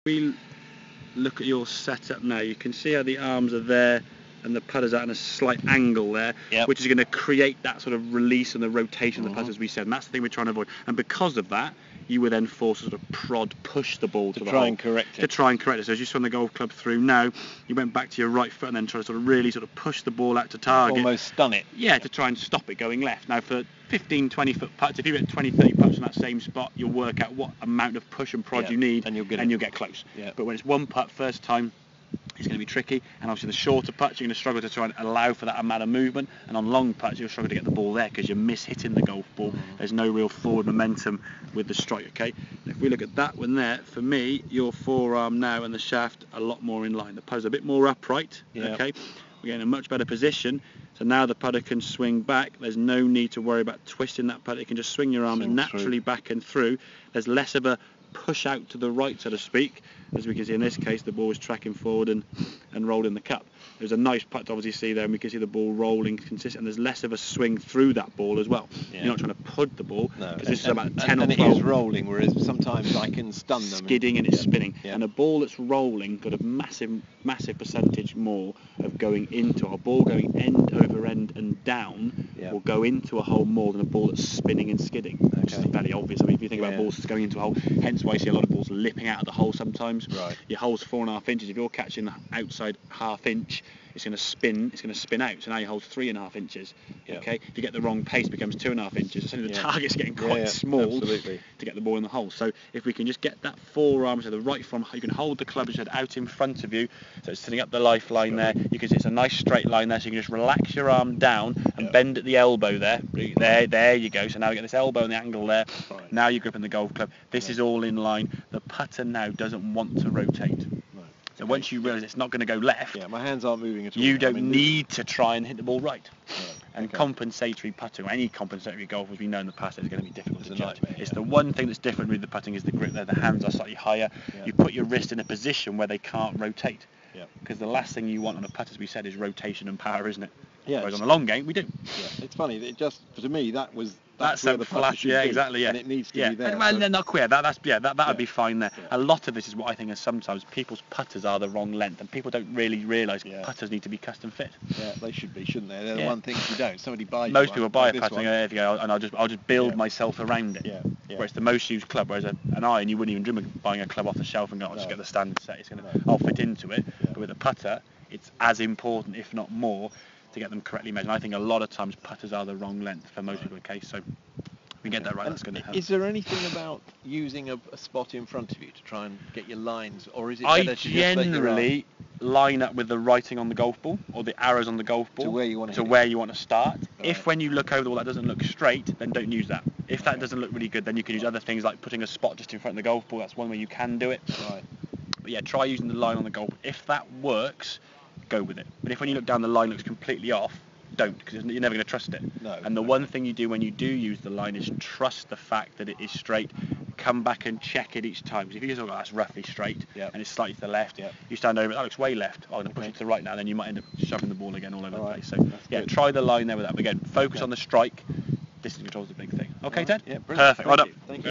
We look at your setup now, you can see how the arms are there and the putter's at a slight angle there, which is going to create that sort of release and the rotation of the putter, as we said, and that's the thing we're trying to avoid. And because of that, you were then forced to sort of push the ball to the hole. To try and correct it. So as you swung the golf club through now, you went back to your right foot and then tried to sort of really push the ball out to target. Almost stun it. Yeah, to try and stop it going left. Now for 15, 20 foot putts, if you get 20, 30 putts in that same spot, you'll work out what amount of push and prod you need, and you'll get close. But when it's one putt first time, it's going to be tricky, and obviously the shorter putts you're going to struggle to try and allow for that amount of movement, and on long putts you'll struggle to get the ball there because you're mishitting the golf ball. There's no real forward momentum with the strike. Okay, if we look at that one there, for me your forearm now and the shaft a lot more in line, the putter's a bit more upright. Okay, we're getting a much better position, so now the putter can swing back. There's no need to worry about twisting that putter. You can just swing your arms naturally back and through. There's less of a push out to the right, so to speak. As we can see in this case, the ball was tracking forward and rolled in the cup. There's a nice putt to obviously see there, and we can see the ball rolling consistent, and there's less of a swing through that ball as well. You're not trying to put the ball, because this is about 10 or 12. And it is rolling, whereas sometimes I can stun them. Skidding and it's spinning. And a ball that's rolling got a massive percentage more of going into a ball going end over end and down will go into a hole more than a ball that's spinning and skidding. Which is fairly obvious. I mean, if you think about balls that's going into a hole, hence why you see a lot of balls lipping out of the hole sometimes. Your hole's 4.5 inches. If you're catching the outside half inch, it's going to spin out. So now your hole's 3.5 inches. Okay, if you get the wrong pace, it becomes 2.5 inches. So the target's getting quite small to get the ball in the hole. So if we can just get that forearm to the right from, you can hold the club, as you said, out in front of you, so it's sitting up the lifeline there. You can see it's a nice straight line there, so you can just relax your arm down and bend at the elbow there. There you go. So now we get this elbow and the angle there. Now you're gripping the golf club. This is all in line. The putter now doesn't want to rotate. So once you realise it's not going to go left, my hands aren't moving at all. You don't need to try and hit the ball right. And compensatory putting, or any compensatory golf, as we know in the past, is going to be difficult to judge. It's the one thing that's different with the putting is the grip there. The hands are slightly higher. You put your wrist in a position where they can't rotate. Because the last thing you want on a putter, as we said, is rotation and power, isn't it? Whereas on a long game, we do. It's funny. It just, to me, that's where the flat, exactly, and it needs to be there. And they're not queer. That would be fine there. A lot of this is what I think is sometimes people's putters are the wrong length, and people don't really realise putters need to be custom fit. Yeah, they should be, shouldn't they? They're the one thing you don't. Somebody buys. Most people buy a putter and I'll just build myself around it. Where it's the most used club, whereas an iron, you wouldn't even dream of buying a club off the shelf and go, I'll just get the standard set. I'll fit into it. But with a putter, it's as important, if not more, to get them correctly measured. And I think a lot of times putters are the wrong length for most people. Okay, so we get that right, that's going to help. Is there anything about using a spot in front of you to try and get your lines, or is it better to generally line up with the writing on the golf ball, or the arrows on the golf ball, to where you want to start. If when you look over the wall that doesn't look straight, then don't use that. If that doesn't look really good, then you can use other things like putting a spot just in front of the golf ball. That's one way you can do it. But yeah, try using the line on the golf ball. If that works, go with it. But if when you look down the line looks completely off, don't, because you're never going to trust it. And the one thing you do when you do use the line is trust the fact that it is straight. Come back and check it each time. Because if you just go, that's roughly straight and it's slightly to the left, you stand over it, that looks way left. I'm going to push it to the right now, then you might end up shoving the ball again all over the place. So try the line there with that. But again, focus on the strike. Distance control is the big thing. Okay, Ted? Yeah, brilliant. Perfect. Right up. Thank you.